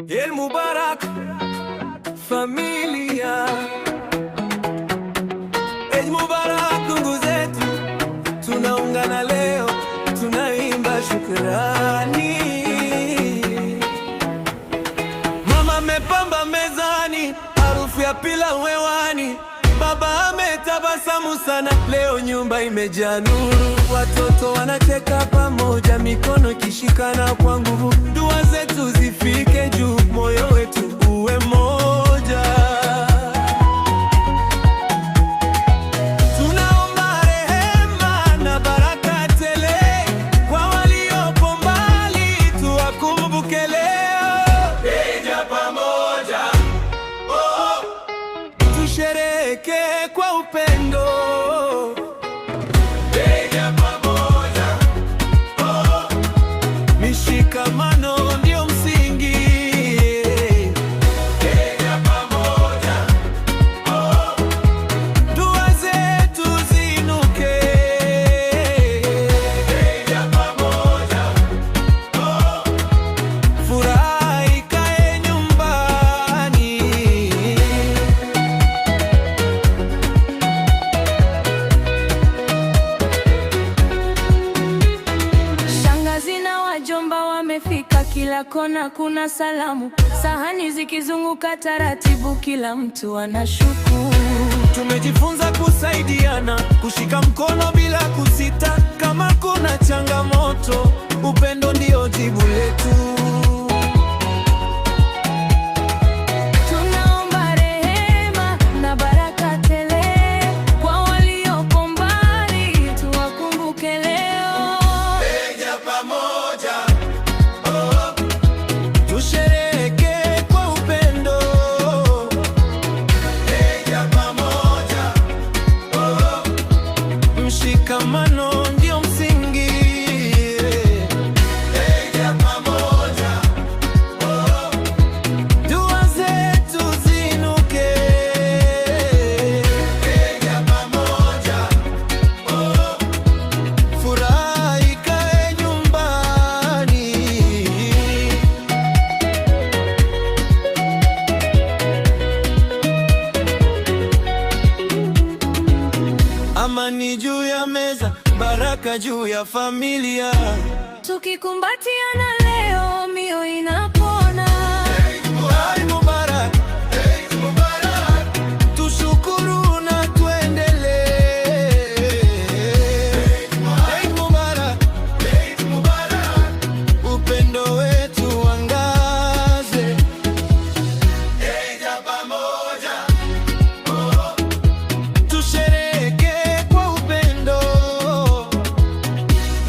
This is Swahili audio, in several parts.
Eid Mubarak familia, Eid Mubarak ndugu zetu, tunaungana leo, tunaimba shukrani. Mama amepamba mezani, harufu ya pilau hewani, baba ametabasamu sana, leo nyumba imejaa nuru. Watoto wanacheka pamoja, mikono ikishikana kwa nguvu, dua zetu zifike juu, moyo wetu uwe moja. Tunaomba rehema na baraka tele kwa waliopo mbali, tuwakumbuke leo. Eja pamoja, oh, tusherehekee kwa upendo. Mishikamano ndio msingi. Kenya pamoja, oh, dua zetu zinuke. Kenya pamoja, oh, furaha ikae nyumbani. Shangazi na wajomba wamefika, kila kona kuna salamu, sahani zikizunguka taratibu, kila mtu anashukuru. Tumejifunza kusaidiana, kushika mkono bila kusita. Kama kuna changamoto, upendo ndio jibu letu. Tunaomba rehema na baraka tele kwa waliopo mbali, tuwakumbuke leo. Eja pamoja, oh, tusherehekee kwa upendo. Eja pamoja, oh, mshikamano ndio msingi. Eja pamoja, oh, dua zetu zinuke. Eja pamoja, oh, furaha ikae nyumbani. Amani juu ya meza, baraka juu ya familia. Tukikumbatiana leo, mioyo inapona. Eid Mubarak, Eid Mubarak, tushukuru na tuendelee. Eid Mubarak, Eid Mubarak, upendo wetu uangaze. Eja pamoja, oh, tusherehekee kwa upendo.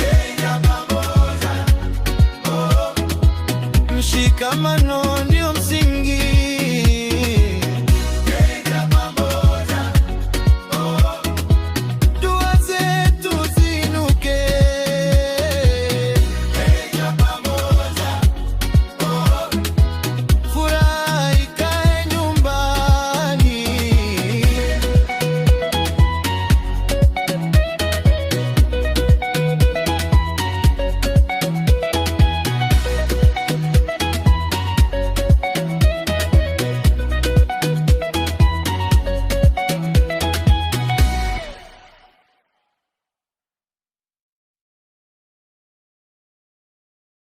Eja pamoja, oh, mshikamano